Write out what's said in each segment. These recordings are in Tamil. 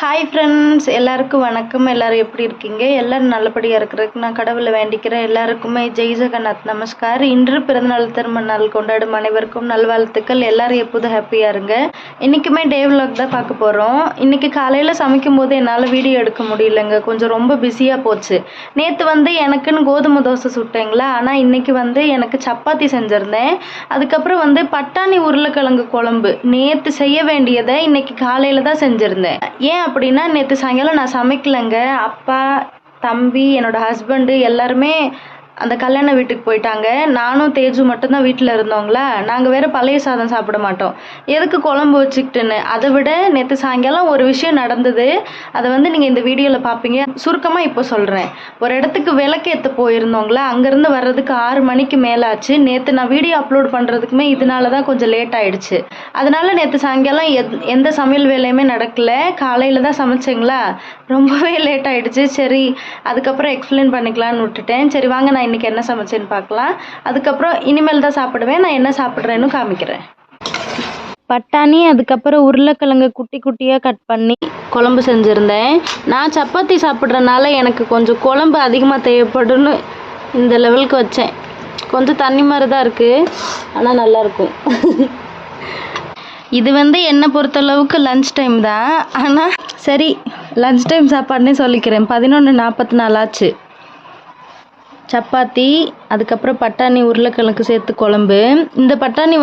ஹாய் ஃப்ரெண்ட்ஸ், எல்லாருக்கும் வணக்கம். எல்லாரும் எப்படி இருக்கீங்க? எல்லாரும் நல்லபடியாக இருக்கிறதுக்கு நான் கடவுளை வேண்டிக்கிறேன். எல்லாருக்குமே ஜெய் ஜெகநாத் நமஸ்கார். இன்று பிறந்தநாள் திருமண நாள் கொண்டாடும் அனைவருக்கும் நல்வாழ்த்துக்கள். எல்லாரும் எப்போதும் ஹாப்பியாக இருங்க. இன்றைக்குமே டே விலாக் தான் பார்க்க போகிறோம். இன்றைக்கி காலையில் சமைக்கும் போது என்னால் வீடியோ எடுக்க முடியலைங்க, கொஞ்சம் ரொம்ப பிஸியாக போச்சு. நேற்று எனக்குன்னு கோதுமை தோசை சுட்டேங்களா, ஆனால் இன்றைக்கி எனக்கு சப்பாத்தி செஞ்சுருந்தேன். அதுக்கப்புறம் பட்டாணி உருளைக்கிழங்கு குழம்பு நேற்று செய்ய வேண்டியதை இன்றைக்கி காலையில் தான் செஞ்சுருந்தேன். ஏன் அப்படின்னா, நேற்று சாயங்காலம் நான் சமைக்கலைங்க. அப்பா, தம்பி, என்னோட ஹஸ்பண்டு எல்லாருமே அந்த கல்யாண வீட்டுக்கு போயிட்டாங்க. நானும் தேஜு மட்டும்தான் வீட்டில் இருந்தோங்களா. நாங்கள் வேறு பழைய சாதம் சாப்பிட மாட்டோம், எதுக்கு குழம்பு வச்சுக்கிட்டுன்னு. அதை விட நேற்று சாயங்காலம் ஒரு விஷயம் நடந்தது, அதை நீங்கள் இந்த வீடியோவில் பார்ப்பீங்க. சுருக்கமாக இப்போ சொல்கிறேன். ஒரு இடத்துக்கு விளக்கேற்ற போயிருந்தோங்களா, அங்கேருந்து வர்றதுக்கு 6 மணிக்கு மேலே ஆச்சு. நேற்று நான் வீடியோ அப்லோட் பண்ணுறதுக்குமே இதனால தான் கொஞ்சம் லேட் ஆகிடுச்சு. அதனால் நேற்று சாயங்காலம் எந்த சமையல் வேலையுமே நடக்கலை. காலையில் தான் சமைச்சேங்களா, ரொம்பவே லேட் ஆகிடுச்சு. சரி, அதுக்கப்புறம் எக்ஸ்பிளைன் பண்ணிக்கலான்னு விட்டுட்டேன். சரி வாங்க, நான் இன்றைக்கி என்ன சமைச்சேன்னு பார்க்கலாம். அதுக்கப்புறம் இனிமேல் தான் சாப்பிடுவேன். நான் என்ன சாப்பிட்றேன்னு காமிக்கிறேன். பட்டாணி, அதுக்கப்புறம் உருளைக்கிழங்கு குட்டி குட்டியாக கட் பண்ணி குழம்பு செஞ்சுருந்தேன். நான் சப்பாத்தி சாப்பிட்றனால எனக்கு கொஞ்சம் குழம்பு அதிகமாக தேவைப்படுன்னு இந்த லெவலுக்கு வச்சேன். கொஞ்சம் தண்ணி மாதிரி தான் இருக்குது, ஆனால் நல்லாயிருக்கும். இது என்னை பொறுத்தளவுக்கு லன்ச் டைம் தான். ஆனால் சரி, லன்ச் டைம் சாப்பாடுனே சொல்லிக்கிறேன். 11:44 ஆச்சு. சப்பாத்தி, அதுக்கப்புறம் பட்டாணி உருளைக்கிழங்கு சேர்த்து குழம்பு. இந்த பட்டாணி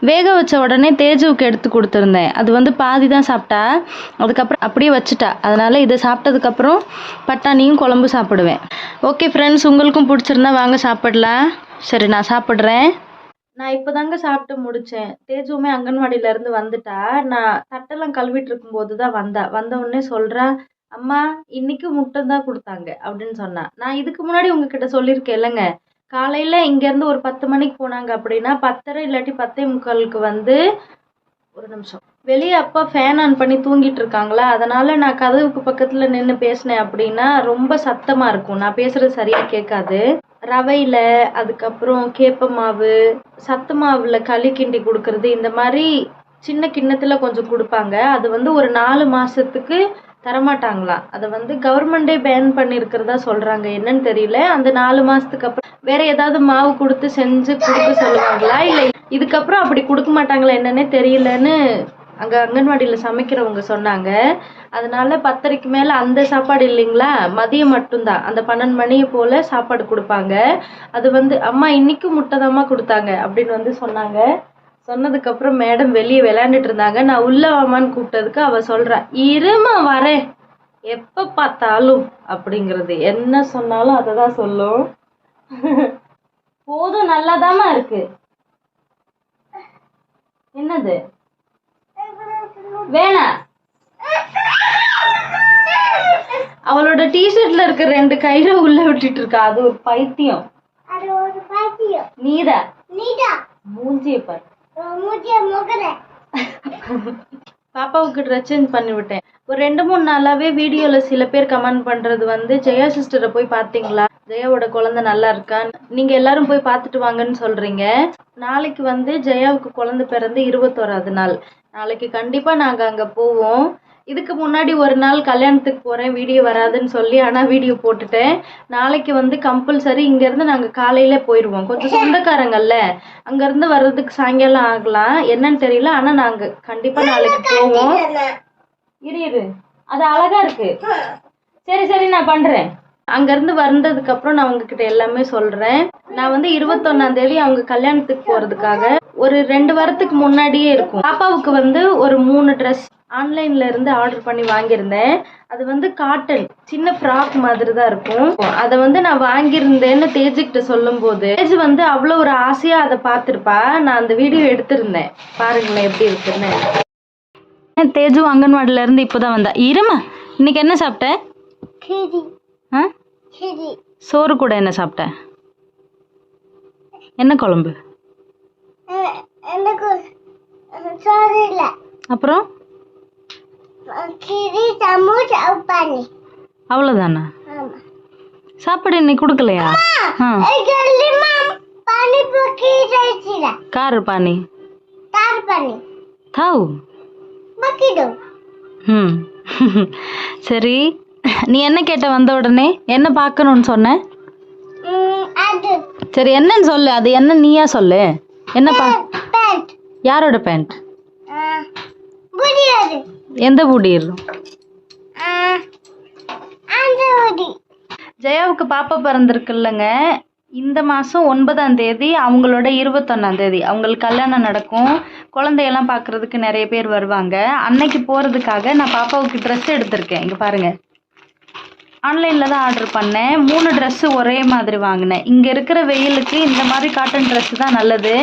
வேக வச்ச உடனே தேஜுவுக்கு எடுத்து கொடுத்துருந்தேன். அது பாதி தான் சாப்பிட்டா, அதுக்கப்புறம் அப்படியே வச்சுட்டா. அதனால் இதை சாப்பிட்டதுக்கப்புறம் பட்டாணியும் குழம்பு சாப்பிடுவேன். ஓகே ஃப்ரெண்ட்ஸ், உங்களுக்கும் பிடிச்சிருந்தா வாங்க சாப்பிடலாம். சரி, நான் சாப்பிட்றேன். நான் இப்போ தாங்க சாப்பிட்டு முடித்தேன். தேஜுவுமே அங்கன்வாடியிலேருந்து வந்துட்டா. நான் தட்டெல்லாம் கழுவிட்டு இருக்கும்போது தான் வந்த உடனே சொல்கிறா, அம்மா இன்னைக்கு முட்டை தான் கொடுத்தாங்க அப்படின்னு சொன்னா. நான் இதுக்கு முன்னாடி உங்ககிட்ட சொல்லியிருக்கேன் இல்லைங்க, காலையில் இங்கேருந்து ஒரு 10 மணிக்கு போனாங்க அப்படின்னா 10:30 இல்லாட்டி 10:45 ஒரு நிமிஷம் வெளியே அப்பா ஃபேன் ஆன் பண்ணி தூங்கிட்டு இருக்காங்களா. அதனால நான் கதவுக்கு பக்கத்தில் நின்று பேசினேன் அப்படின்னா ரொம்ப சத்தமாக இருக்கும், நான் பேசுகிறது சரியாக கேட்காது. ரவையில், அதுக்கப்புறம் கேப்ப மாவு, சத்து மாவில் களி கிண்டி கொடுக்கறது, இந்த மாதிரி சின்ன கிண்ணத்தில் கொஞ்சம் கொடுப்பாங்க. அது ஒரு 4 மாதத்துக்கு தரமாட்டாங்களாம். அதை கவர்மெண்டே பேன் பண்ணியிருக்கிறதா சொல்கிறாங்க. என்னன்னு தெரியல. அந்த 4 மாதத்துக்கு அப்புறம் வேற ஏதாவது மாவு கொடுத்து செஞ்சு கொடுக்க சொல்லுவாங்களா, இல்லை இதுக்கப்புறம் அப்படி கொடுக்க மாட்டாங்களா என்னன்னே தெரியலன்னு அங்கே அங்கன்வாடியில் சமைக்கிறவங்க சொன்னாங்க. அதனால 10:30க்கு மேலே அந்த சாப்பாடு இல்லைங்களா, மதியம் மட்டும்தான். அந்த 12 மணி போல் சாப்பாடு கொடுப்பாங்க. அது அம்மா இன்னைக்கு முட்டை தாம்மா கொடுத்தாங்க அப்படின்னு சொன்னாங்க. சொன்னதுக்கப்புறம் மேடம் வெளியே விளையாண்டுட்டு இருந்தாங்க. நான் உள்ள வாமான்னு கூப்பிட்டதுக்கு அவள் சொல்கிறா, இருமா வரேன், எப்போ பார்த்தாலும் அப்படிங்கிறது. என்ன சொன்னாலும் அதை தான் சொல்லும். போதும், நல்லாதாம்மா இருக்கு. என்னது வேணா, அவளோட டிஷர்ட்ல இருக்க 2 கயிறை உள்ள விட்டுட்டு இருக்கா. அது ஒரு பைத்தியம். நீதா மூஞ்சிய பாரு. பாப்பாவுக்கு ட்ரெஸ் சேஞ்ச் பண்ணி விட்டேன். ஒரு 2-3 நாளாவே வீடியோல சில பேர் கமெண்ட் பண்றது ஜெயா சிஸ்டரை போய் பார்த்தீங்களா, ஜெயாவோட குழந்தை நல்லா இருக்கா, நீங்க எல்லாரும் போய் பார்த்துட்டு வாங்கன்னு சொல்றீங்க. நாளைக்கு ஜெயாவுக்கு குழந்தை பிறந்து 21வது நாள். நாளைக்கு கண்டிப்பா நாங்க அங்க போவோம். இதுக்கு முன்னாடி ஒரு நாள் கல்யாணத்துக்கு போகிறேன், வீடியோ வராதுன்னு சொல்லி, ஆனால் வீடியோ போட்டுட்டேன். நாளைக்கு கம்பல்சரி இங்கேருந்து நாங்கள் காலையில் போயிடுவோம். கொஞ்சம் சொந்தக்காரங்கள்ல, அங்கேருந்து வர்றதுக்கு சாயங்காலம் ஆகலாம், என்னன்னு தெரியல. ஆனால் நாங்கள் கண்டிப்பாக நாளைக்கு போவோம். இரு, அது அழகா இருக்கு. சரி சரி, நான் பண்ணுறேன். அங்கேருந்து வந்ததுக்கப்புறம் நான் உங்ககிட்ட எல்லாமே சொல்கிறேன். நான் 21ஆம் தேதி அவங்க கல்யாணத்துக்கு போகிறதுக்காக ஒரு 2 வாரத்துக்கு முன்னாடியே இருக்கும். பாப்பாவுக்கு ஒரு 3 ட்ரெஸ் ஆன்லைன்ல இருந்து ஆர்டர் பண்ணி வாங்கியிருந்தேன். அது காட்டன் சின்ன ஃப்ராக் மாதிரி தான் இருக்கும். அதை நான் வாங்கியிருந்தேன்னு தேஜுக்கிட்ட சொல்லும் போது தேஜு அவ்வளோ ஒரு ஆசையா அதை பார்த்துருப்பா. நான் அந்த வீடியோ எடுத்திருந்தேன், பாருங்களேன் எப்படி இருக்குன்னு. தேஜு அங்கன்வாடியில இருந்து இப்போதான் வந்தா. இருமா, இன்னைக்கு என்ன சாப்பிட்ட? சோறு கூட என்ன சாப்பிட்ட? என்ன குழம்பு? அப்புறம் அவ்வளோதானா சாப்பாடு? இன்னைக்கு கொடுக்கலையா? கார் பானி தாவு. சரி, நீ என்ன கேட்ட வந்த உடனே? என்ன பார்க்கணும்னு சொன்ன? சரி, என்னன்னு சொல்லு. அது என்ன நீயா சொல்லு. என்ன யாரோட பேண்ட்? எந்த புடீர்? ஜெயாவுக்கு பாப்பா பிறந்திருக்குல்லங்க. இந்த மாதம் 9ஆம் தேதி, அவங்களோட 21ஆம் தேதி அவங்களுக்கு கல்யாணம் நடக்கும். குழந்தையெல்லாம் பார்க்குறதுக்கு நிறைய பேர் வருவாங்க. அன்னைக்கு போகிறதுக்காக நான் பாப்பாவுக்கு ட்ரெஸ் எடுத்திருக்கேன். இங்கே பாருங்கள், ஆன்லைனில் தான் ஆர்டர் பண்ணேன். 3 ட்ரெஸ்ஸு ஒரே மாதிரி வாங்கினேன். இங்கே இருக்கிற வெயிலுக்கு இந்த மாதிரி காட்டன் ட்ரெஸ்ஸு தான் நல்லது.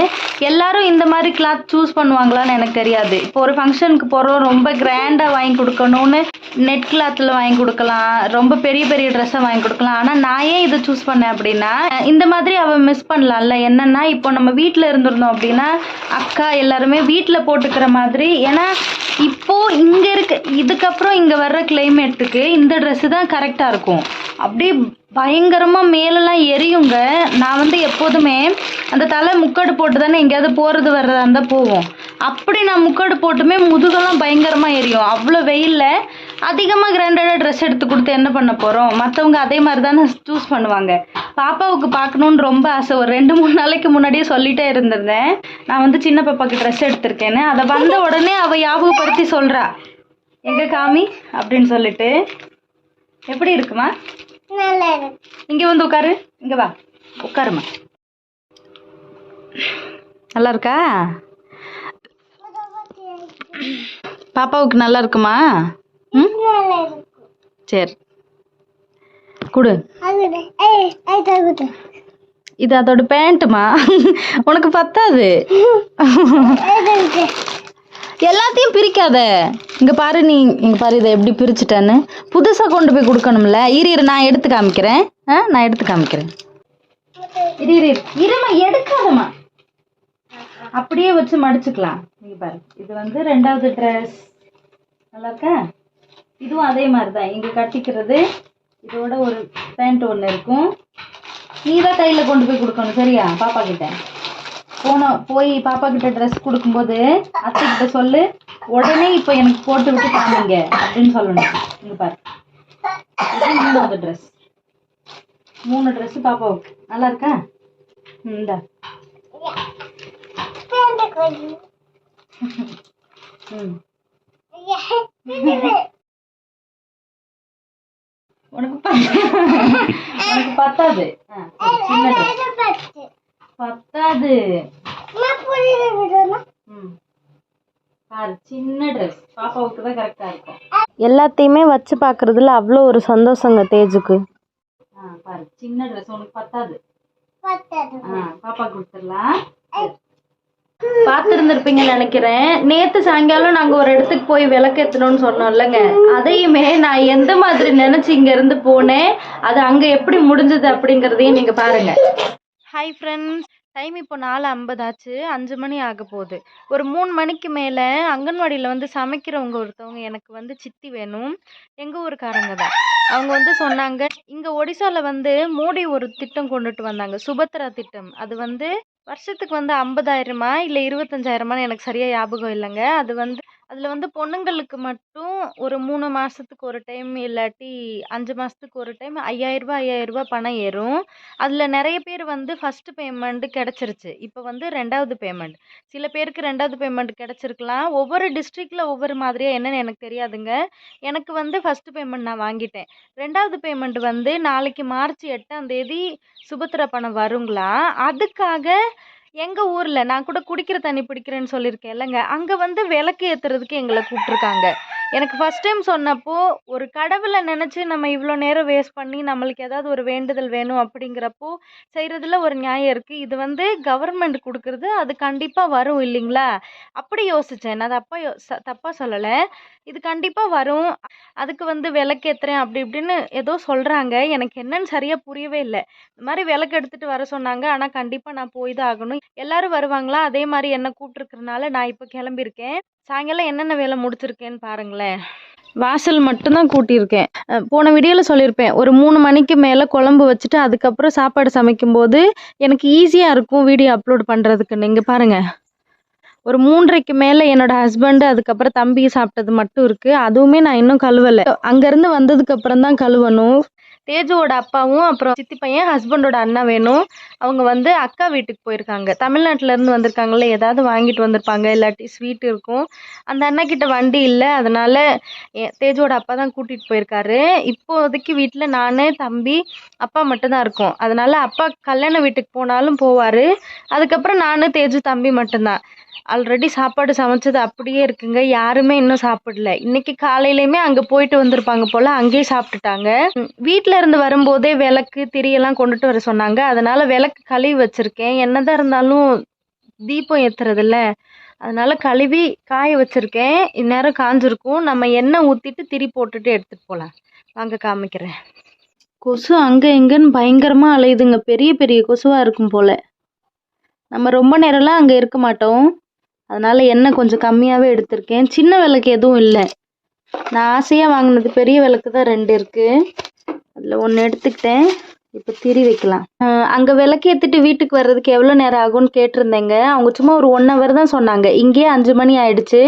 எல்லாரும் இந்த மாதிரி கிளாத் சூஸ் பண்ணுவாங்களான்னு எனக்கு தெரியாது. இப்போ ஒரு ஃபங்க்ஷனுக்கு போகிறோம், ரொம்ப கிராண்டாக வாங்கி கொடுக்கணும்னு நெட் கிளாத்தில் வாங்கி கொடுக்கலாம், ரொம்ப பெரிய பெரிய ட்ரெஸ்ஸை வாங்கி கொடுக்கலாம். ஆனால் நான் ஏன் இதை சூஸ் பண்ணேன் அப்படின்னா, இந்த மாதிரி அவள் மிஸ் பண்ணலாம்ல. என்னென்னா, இப்போ நம்ம வீட்டில் இருந்திருந்தோம் அப்படின்னா அக்கா எல்லாருமே வீட்டில் போட்டுக்கிற மாதிரி. ஏன்னா இப்போது இங்கே இதுக்கப்புறம் இங்கே வர்ற கிளைமேட்டுக்கு இந்த ட்ரெஸ்ஸு தான் கரெக்டாக இருக்கும். அப்படியே பயங்கரமாக மேலெல்லாம் எரியுங்க. நான் வந்து எப்போதுமே அந்த தலை முக்காடு போட்டு தானே எங்கேயாவது போகிறது வர்றதா இருந்தால் போவோம். அப்படி நான் முக்காடு போட்டுமே முதுகெல்லாம் பயங்கரமாக எரியும். அவ்வளோ வெயிலில் அதிகமாக கிராண்டடாக ட்ரெஸ் எடுத்து கொடுத்து என்ன பண்ண போகிறோம்? மற்றவங்க அதே மாதிரி தானே சூஸ் பண்ணுவாங்க. பாப்பாவுக்கு பார்க்கணுன்னு ரொம்ப ஆசை. ஒரு 2-3 நாளைக்கு முன்னாடியே சொல்லிகிட்டே இருந்திருந்தேன், நான் வந்து சின்ன பாப்பாவுக்கு ட்ரெஸ் எடுத்திருக்கேன்னு. அதை வந்த உடனே அவள் ஞாபகப்படுத்தி சொல்கிறா, எங்கே காமி அப்படின்னு சொல்லிட்டு. எப்படி இருக்குமா? இங்கே வந்து உட்காரு, இங்கே வா உட்காருமா. நல்லா இருக்கா? பாப்பாவுக்கு நல்லா இருக்குமா? ம், சரி கொடு. இது அதோட பேண்ட்டுமா, உனக்கு பத்தாது. எல்லாத்தையும் பிரிக்காத. இங்கே பாரு, நீ இங்கே பாரு, இதை எப்படி பிரிச்சுட்டேன்னு. புதுசாக கொண்டு போய் கொடுக்கணும்ல. இரு நான் எடுத்து காமிக்கிறேன். நான் எடுத்து காமிக்கிறேன். இருமா, எடுக்காதம்மா, அப்படியே வச்சு மடிச்சுக்கலாம். இங்கே பாரு, இது வந்து 2வது ட்ரெஸ். நல்லா இருக்கா? இதுவும் அதே மாதிரி தான். இங்கே கட்டிக்கிறது, இதோட ஒரு பேண்ட் ஒன்று இருக்கும். நீ தான் கையில் கொண்டு போய் கொடுக்கணும், சரியா? பாப்பா கிட்ட போய் பாப்பா கிட்ட ட்ரெஸ் கொடுக்கும்போது அத்தைக்கிட்ட சொல்லு, உடனே இப்போ எனக்கு போட்டு விட்டு காமிங்க அப்படின்னு சொல்லணும். இங்கே பாரு, இது 3வது ட்ரெஸ். 3 ட்ரெஸ்ஸு பாப்பாவுக்கு. நல்லா இருக்கா? இந்தா. உனக்கு பத்தாது. சின்ன ட்ரெஸ் பத்தாது. பாரு, சின்ன ட்ரெஸ் பாப்பாவுக்கு தான் கரெக்டாக இருக்கும். எல்லாத்தையுமே வச்சு பார்க்குறதுல அவ்வளோ ஒரு சந்தோஷங்க தேஜுக்கு. பாரு, சின்ன ட்ரெஸ் உனக்கு பத்தாது. பாப்பா கொடுத்துடலாம். பார்த்துருந்துருப்பீங்கன்னு நினைக்கிறேன். நேற்று சாயங்காலம் நாங்கள் ஒரு இடத்துக்கு போய் விளக்கேற்றணும்னு சொன்னோம் இல்லைங்க, அதையுமே நான் எந்த மாதிரி நினச்சி இங்கேருந்து போனேன், அது அங்கே எப்படி முடிஞ்சது அப்படிங்கிறதையும் நீங்கள் பாருங்கள். ஹாய் ஃப்ரெண்ட்ஸ், டைம் இப்போ 4:50 ஆச்சு. 5 மணி ஆக போகுது. ஒரு 3 மணிக்கு மேலே அங்கன்வாடியில் வந்து சமைக்கிறவங்க ஒருத்தவங்க எனக்கு வந்து சித்தி வேணும், எங்கள் ஊருக்காரங்க தான். அவங்க வந்து சொன்னாங்க, இங்கே ஒடிசாவில் வந்து மோடி ஒரு திட்டம் கொண்டுட்டு வந்தாங்க, சுபத்ரா திட்டம். அது வந்து வருஷத்துக்கு வந்து 50,000 இல்லை 25,000 எனக்கு சரியாக ஞாபகம் இல்லைங்க. அது வந்து அதில் வந்து பொண்ணுங்களுக்கு மட்டும் ஒரு 3 மாதத்துக்கு ஒரு டைம் இல்லாட்டி 5 மாதத்துக்கு ஒரு டைம் ரூபா பணம் ஏறும். அதில் நிறைய பேர் வந்து ஃபஸ்ட்டு பேமெண்ட் கிடச்சிருச்சு. இப்போ வந்து 2வது பேமெண்ட். சில பேருக்கு 2வது பேமெண்ட் கிடச்சிருக்கலாம். ஒவ்வொரு டிஸ்ட்ரிக்டில் ஒவ்வொரு மாதிரியாக என்னென்னு எனக்கு தெரியாதுங்க. எனக்கு வந்து ஃபஸ்ட்டு பேமெண்ட் நான் வாங்கிட்டேன். 2வது பேமெண்ட் வந்து நாளைக்கு மார்ச் 8ஆம் தேதி சுபத்ரா பணம் வருங்களா. அதுக்காக எங்கள் ஊரில் நான் கூட குடிக்கிற தண்ணி பிடிக்கிறேன்னு சொல்லியிருக்கேன் இல்லைங்க, அங்கே வந்து விளக்கு ஏற்றுறதுக்கு எங்களை கூப்பிட்ருக்காங்க. எனக்கு ஃபஸ்ட் டைம் சொன்னப்போ ஒரு கடவுளை நினச்சி நம்ம இவ்வளோ நேரம் வேஸ்ட் பண்ணி நம்மளுக்கு ஏதாவது ஒரு வேண்டுதல் வேணும் அப்படிங்கிறப்போ செய்கிறதுல ஒரு நியாயம் இருக்குது. இது வந்து கவர்மெண்ட் கொடுக்குறது, அது கண்டிப்பாக வரும் இல்லைங்களா? அப்படி யோசித்தேன். நான் தப்பாக சொல்லலை, இது கண்டிப்பாக வரும். அதுக்கு வந்து விளக்கேற்றுறேன் அப்படி இப்படின்னு ஏதோ சொல்கிறாங்க. எனக்கு என்னன்னு சரியாக புரியவே இல்லை. இந்த மாதிரி விளக்கு எடுத்துகிட்டு வர சொன்னாங்க. ஆனால் கண்டிப்பாக நான் போய் தான் ஆகணும். எல்லோரும் வருவாங்களா, அதே மாதிரி என்னை கூப்பிட்ருக்கறனால நான் இப்போ கிளம்பியிருக்கேன். சாயங்காலம் என்னென்ன வேலை முடிச்சிருக்கேன்னு பாருங்களேன். வாசல் மட்டும்தான் கூட்டியிருக்கேன். போன வீடியோவில் சொல்லியிருப்பேன், ஒரு 3 மணிக்கு மேலே குழம்பு வச்சுட்டு அதுக்கப்புறம் சாப்பாடு சமைக்கும்போது எனக்கு ஈஸியாக இருக்கும் வீடியோ அப்லோட் பண்ணுறதுக்குன்னு. இங்கே பாருங்கள், ஒரு 3:30க்கு மேலே என்னோட ஹஸ்பண்ட் அதுக்கப்புறம் தம்பி சாப்பிட்டது மட்டும் இருக்குது. அதுவுமே நான் இன்னும் கழுவலை. அங்கேருந்து வந்ததுக்கப்புறம் தான் கழுவணும். தேஜுவோட அப்பாவும் அப்புறம் சித்தி பையன் ஹஸ்பண்டோட அண்ணா வேணும். அவங்க வந்து அக்கா வீட்டுக்கு போயிருக்காங்க. தமிழ்நாட்டிலேருந்து வந்திருக்காங்கல்ல, ஏதாவது வாங்கிட்டு வந்திருப்பாங்க, இல்லாட்டி ஸ்வீட் இருக்கும். அந்த அண்ணா கிட்ட வண்டி இல்லை, அதனால தேஜுவோட அப்பா தான் கூட்டிகிட்டு போயிருக்காரு. இப்போதைக்கு வீட்டில் நான், தம்பி, அப்பா மட்டும்தான் இருக்கோம். அதனால அப்பா கல்யாண வீட்டுக்கு போனாலும் போவார். அதுக்கப்புறம் நான், தேஜு, தம்பி மட்டும்தான். ஆல்ரெடி சாப்பாடு சமைச்சது அப்படியே இருக்குங்க. யாருமே இன்னும் சாப்பிடல. இன்னைக்கு காலையிலையுமே அங்கே போயிட்டு வந்திருப்பாங்க போல், அங்கேயே சாப்பிட்டுட்டாங்க. வீட்டில் இருந்து வரும்போதே விளக்கு திரியெல்லாம் கொண்டுட்டு வர சொன்னாங்க. அதனால விளக்கு கழுவி வச்சுருக்கேன். என்னதான் இருந்தாலும் தீபம் ஏற்றுறதில்ல, அதனால கழுவி காய வச்சுருக்கேன். இந்நேரம் காஞ்சிருக்கும். நம்ம எண்ணெய் ஊற்றிட்டு திரி போட்டுட்டு எடுத்துகிட்டு போகலாம். வாங்க காமிக்கிறேன். கொசு அங்கே எங்கேன்னு பயங்கரமாக அலையுதுங்க. பெரிய பெரிய கொசுவாக இருக்கும் போல். நம்ம ரொம்ப நேரம்லாம் அங்கே இருக்க மாட்டோம். அதனால் எண்ணெய் கொஞ்சம் கம்மியாகவே எடுத்திருக்கேன். சின்ன விளக்கு எதுவும் இல்லை. நான் ஆசையாக வாங்கினது பெரிய விளக்கு தான் 2 இருக்குது. அதில் 1 எடுத்துக்கிட்டேன். இப்போ திரி வைக்கலாம். அங்கே விளக்கு ஏற்றிட்டு வீட்டுக்கு வர்றதுக்கு எவ்வளோ நேரம் ஆகும்னு கேட்டிருந்தேங்க. அவங்க சும்மா ஒரு 1 hour தான் சொன்னாங்க. இங்கேயே 5 மணி ஆயிடுச்சு.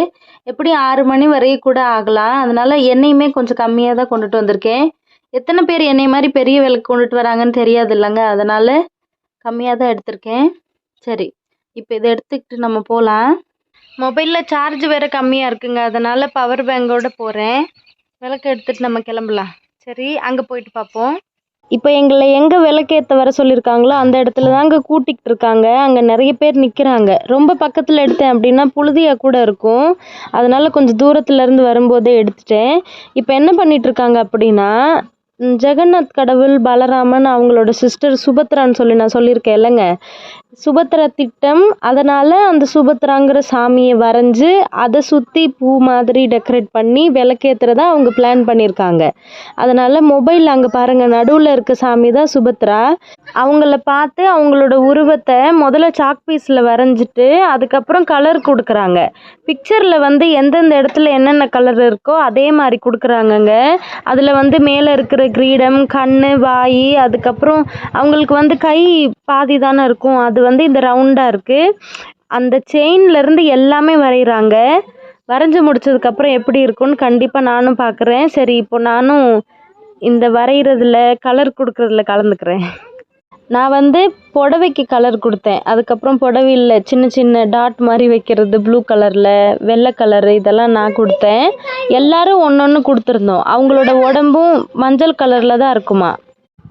எப்படி 6 மணி வரையும் கூட ஆகலாம். அதனால் எண்ணெயுமே கொஞ்சம் கம்மியாக தான் கொண்டுட்டு வந்திருக்கேன். எத்தனை பேர் எண்ணெய் மாதிரி பெரிய விளக்கு கொண்டுட்டு வராங்கன்னு தெரியாது இல்லைங்க, அதனால் கம்மியாக தான் எடுத்திருக்கேன். சரி, இப்போ இதை எடுத்துக்கிட்டு நம்ம போகலாம். மொபைலில் சார்ஜ் வேறு கம்மியாக இருக்குங்க, அதனால் பவர் பேங்கோடு போகிறேன். விளக்கு எடுத்துகிட்டு நம்ம கிளம்பலாம். சரி, அங்கே போயிட்டு பார்ப்போம். இப்போ எங்களை எங்கே விளக்கேற்ற வர சொல்லியிருக்காங்களோ அந்த இடத்துல தாங்க கூட்டிகிட்டு இருக்காங்க. அங்கே நிறைய பேர் நிற்கிறாங்க. ரொம்ப பக்கத்தில் எடுத்தேன் அப்படின்னா புழுதியாக கூட இருக்கும். அதனால் கொஞ்சம் தூரத்துலேருந்து வரும்போதே எடுத்துட்டேன். இப்போ என்ன பண்ணிகிட்ருக்காங்க அப்படின்னா, ஜெகநாத் கடவுள், பலராமன், அவங்களோட சிஸ்டர் சுபத்ரான்னு சொல்லி நான் சொல்லியிருக்கேன் இல்லைங்க, சுபத்ரா திட்டம். அதனால் அந்த சுபத்ராங்கிற சாமியை வரைஞ்சி அதை சுற்றி பூ மாதிரி டெக்கரேட் பண்ணி விளக்கேற்றுறதா அவங்க பிளான் பண்ணியிருக்காங்க. அதனால் மொபைலில் அங்கே பாருங்கள், நடுவில் இருக்க சாமி தான் சுபத்ரா. அவங்கள பார்த்து அவங்களோட உருவத்தை முதல்ல சாக் பீஸில் வரைஞ்சிட்டு அதுக்கப்புறம் கலர் கொடுக்குறாங்க. பிக்சரில் வந்து எந்தெந்த இடத்துல என்னென்ன கலர் இருக்கோ அதே மாதிரி கொடுக்குறாங்கங்க. அதில் வந்து மேலே இருக்கிற கிரீடம், கண், வாய், அதுக்கப்புறம் அவங்களுக்கு வந்து கை பாதி தானே இருக்கும், அது வந்து இந்த ரவுண்டாக இருக்குது. அந்த செயின்லேருந்து எல்லாமே வரைகிறாங்க. வரைஞ்சி முடிச்சதுக்கப்புறம் எப்படி இருக்குன்னு கண்டிப்பாக நானும் பார்க்குறேன். சரி, இப்போ நானும் இந்த வரைகிறதுல கலர் கொடுக்குறதுல கலந்துக்கிறேன். நான் வந்து புடவைக்கு கலர் கொடுத்தேன். அதுக்கப்புறம் புடவையில் சின்ன சின்ன டாட் மாதிரி வைக்கிறது ப்ளூ கலரில், வெள்ளை கலரு, இதெல்லாம் நான் கொடுத்தேன். எல்லோரும் ஒன்று ஒன்று கொடுத்துருந்தோம். அவங்களோட உடம்பும் மஞ்சள் கலரில் தான் இருக்குமா.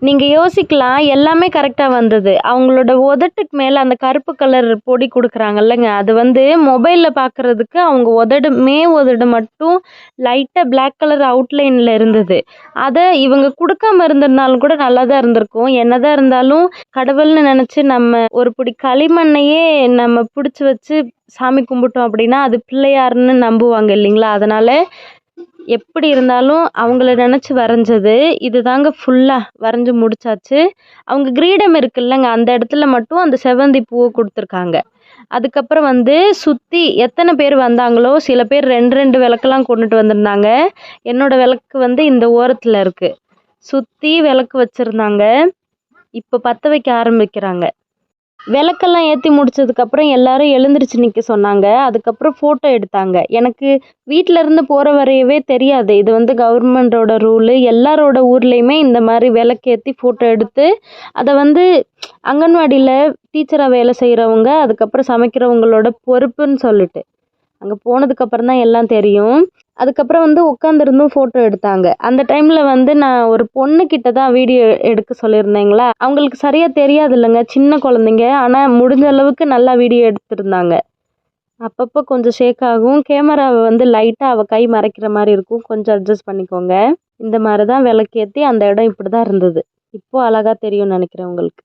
நீங்கள் யோசிக்கலாம், எல்லாமே கரெக்டாக வந்தது. அவங்களோட உதட்டுக்கு மேலே அந்த கருப்பு கலர் பொடி கொடுக்குறாங்கல்லங்க, அது வந்து மொபைலில் பார்க்குறதுக்கு அவங்க உதடு மட்டும் லைட்டாக பிளாக் கலர் அவுட்லைனில் இருந்தது. அதை இவங்க கொடுக்காம இருந்திருந்தாலும் கூட நல்லா தான் இருந்திருக்கும். என்னதான் இருந்தாலும் கடவுள்னு நினச்சி நம்ம ஒரு பிடி களிமண்ணையே நம்ம பிடிச்சி வச்சு சாமி கும்பிட்டோம் அப்படின்னா அது பிள்ளையாருன்னு நம்புவாங்க இல்லைங்களா. அதனால் எப்படி இருந்தாலும் அவங்கள நினச்சி வரைஞ்சது இது தாங்க. ஃபுல்லாக வரைஞ்சி முடிச்சாச்சு. அவங்க கிரீடம் இருக்குல்லங்க, அந்த இடத்துல மட்டும் அந்த செவ்வந்தி பூவை கொடுத்துருக்காங்க. அதுக்கப்புறம் வந்து சுற்றி எத்தனை பேர் வந்தாங்களோ, சில பேர் 2 விளக்கெல்லாம் கொண்டுட்டு வந்திருந்தாங்க. என்னோடய விளக்கு வந்து இந்த ஓரத்தில் இருக்குது. சுற்றி விளக்கு வச்சுருந்தாங்க. இப்போ பற்ற வைக்க ஆரம்பிக்கிறாங்க. விளக்கெல்லாம் ஏற்றி முடிச்சதுக்கப்புறம் எல்லாரும் எழுந்திரிச்சு நிற்க சொன்னாங்க. அதுக்கப்புறம் ஃபோட்டோ எடுத்தாங்க. எனக்கு வீட்டில் இருந்து போகிற வரையவே தெரியாது, இது வந்து கவர்மெண்ட்டோட ரூலு. எல்லாரோட ஊர்லேயுமே இந்த மாதிரி விளக்கேற்றி ஃபோட்டோ எடுத்து அதை வந்து அங்கன்வாடியில் டீச்சராக வேலை செய்கிறவங்க, அதுக்கப்புறம் சமைக்கிறவங்களோட பொறுப்புன்னு சொல்லிட்டு அங்கே போனதுக்கப்புறம் தான் எல்லாம் தெரியும். அதுக்கப்புறம் வந்து உட்காந்துருந்தும் ஃபோட்டோ எடுத்தாங்க. அந்த டைமில் வந்து நான் ஒரு பொண்ணுக்கிட்ட தான் வீடியோ எடுக்க சொல்லியிருந்தேங்களா, அவங்களுக்கு சரியாக தெரியாது இல்லைங்க, சின்ன குழந்தைங்க. ஆனால் முடிஞ்ச அளவுக்கு நல்லா வீடியோ எடுத்திருந்தாங்க. அப்பப்போ கொஞ்சம் ஷேக் ஆகும். கேமராவை வந்து லைட்டாக அவள் கை மறைக்கிற மாதிரி இருக்கும், கொஞ்சம் அட்ஜஸ்ட் பண்ணிக்கோங்க. இந்த மாதிரி தான் விளக்கேற்றி அந்த இடம் இப்படி தான் இருந்தது. இப்போது அழகாக தெரியும்னு நினைக்கிறேன் உங்களுக்கு.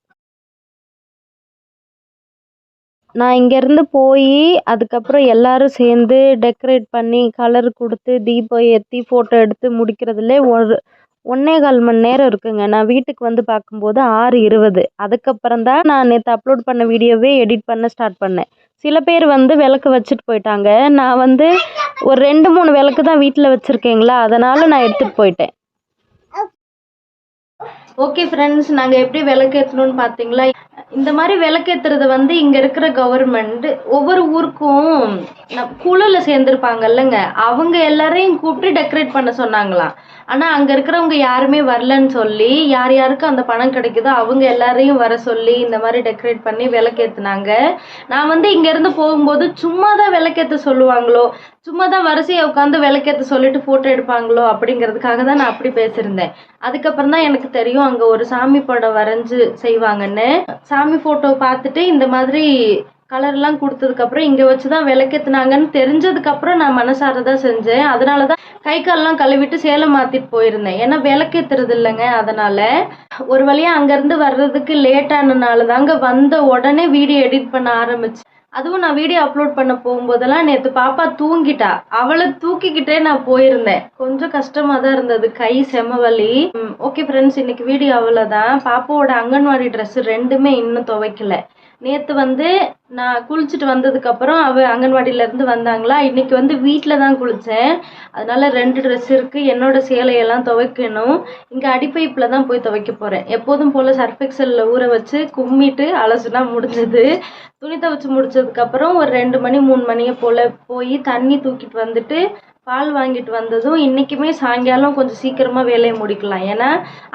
நான் இங்கேருந்து போய் அதுக்கப்புறம் எல்லாரும் சேர்ந்து டெக்கரேட் பண்ணி கலர் கொடுத்து தீபம் ஏற்றி ஃபோட்டோ எடுத்து முடிக்கிறதுலே 1.25 மணி நேரம் இருக்குங்க. நான் வீட்டுக்கு வந்து பார்க்கும்போது 6:20. அதுக்கப்புறம் தான் நான் நேற்று அப்லோட் பண்ண வீடியோவே எடிட் பண்ண ஸ்டார்ட் பண்ணேன். சில பேர் வந்து விளக்கு வச்சுட்டு போயிட்டாங்க. நான் வந்து ஒரு 2-3 விளக்கு தான் வீட்டில் வச்சுருக்கேங்களா, அதனால் நான் எடுத்துகிட்டு போயிட்டேன். ஓகே ஃப்ரெண்ட்ஸ், நாங்கள் எப்படி விளக்கு ஏற்றணும்னு பார்த்தீங்களா. இந்த மாதிரி விளக்கேத்துறது வந்து இங்க இருக்கிற கவர்மெண்ட் ஒவ்வொரு ஊருக்கும் குழுல சேர்ந்திருப்பாங்கல்லங்க, அவங்க எல்லாரையும் கூப்பிட்டு டெக்கரேட் பண்ண சொன்னாங்களாம். ஆனா அங்க இருக்கிறவங்க யாருமே வரலன்னு சொல்லி யார் யாருக்கு அந்த பணம் கிடைக்குதோ அவங்க எல்லாரையும் வர சொல்லி இந்த மாதிரி டெக்கரேட் பண்ணி விளக்கேத்துனாங்க. நான் வந்து இங்க இருந்து போகும்போது சும்மா தான் விளக்கேத்த சொல்லுவாங்களோ, சும்மா தான் வரிசையை உட்காந்து விளக்கேத்த சொல்லிட்டு போட்டோ எடுப்பாங்களோ அப்படிங்கிறதுக்காக தான் நான் அப்படி பேசியிருந்தேன். அதுக்கப்புறம் தான் எனக்கு தெரியும் அங்க ஒரு சாமி படம் வரைஞ்சு செய்வாங்கன்னு. சாமி போட்டோ பார்த்துட்டு இந்த மாதிரி கலர்லாம் கொடுத்ததுக்கப்புறம் இங்கே வச்சு தான் விளக்கேத்துனாங்கன்னு தெரிஞ்சதுக்கப்புறம் நான் மனசாரதான் செஞ்சேன். அதனால தான் கை கால்லாம் கழுவிட்டு சேலை மாற்றிட்டு போயிருந்தேன். ஏன்னா விளக்கேத்துறது இல்லைங்க. அதனால ஒரு வழியாக அங்கேருந்து வர்றதுக்கு லேட்டானனால தாங்க வந்த உடனே வீடியோ எடிட் பண்ண ஆரம்பிச்சு. அதுவும் நான் வீடியோ அப்லோட் பண்ண போகும்போதெல்லாம் நேற்று பாப்பா தூங்கிட்டா. அவளை தூக்கிக்கிட்டே நான் போயிருந்தேன். கொஞ்சம் கஷ்டமாக தான் இருந்தது, கை செம வலி. ஓகே ஃப்ரெண்ட்ஸ், இன்னைக்கு வீடியோ அவ்வளோதான். பாப்பாவோட அங்கன்வாடி ட்ரெஸ் ரெண்டுமே இன்னும் துவைக்கல. நேற்று வந்து நான் குளிச்சுட்டு வந்ததுக்கப்புறம் அவள் அங்கன்வாடியிலேருந்து வந்தாங்களா, இன்னைக்கு வந்து வீட்டில் தான் குளித்தேன். அதனால 2 ட்ரெஸ் இருக்குது. என்னோட சேலையெல்லாம் துவைக்கணும். இங்கே அடிப்பைப்பில் தான் போய் துவைக்க போகிறேன். எப்போதும் போல் சர்ஃபெக்சலில் ஊற வச்சு கும்மிட்டு அலசுனா முடிஞ்சது. துணி துவைச்சி முடிச்சதுக்கப்புறம் ஒரு 2 மணி 3 மணியை போல் போய் தண்ணி தூக்கிட்டு வந்துட்டு பால் வாங்கிட்டு வந்ததும் இன்றைக்குமே சாயங்காலம் கொஞ்சம் சீக்கிரமாக வேலையை முடிக்கலாம். ஏன்னா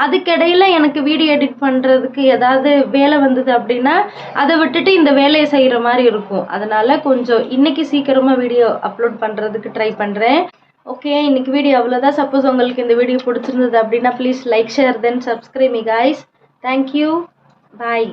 அதுக்கிடையில் எனக்கு வீடியோ எடிட் பண்ணுறதுக்கு ஏதாவது வேலை வந்தது அப்படின்னா அதை விட்டுட்டு இந்த வேலையை செய்கிற மாதிரி இருக்கும். அதனால் கொஞ்சம் இன்றைக்கி சீக்கிரமாக வீடியோ அப்லோட் பண்ணுறதுக்கு ட்ரை பண்ணுறேன். ஓகே, இன்னைக்கு வீடியோ அவ்வளோதான். சப்போஸ் உங்களுக்கு இந்த வீடியோ பிடிச்சிருந்தது அப்படின்னா please like, share, then subscribe me guys. Thank you, bye.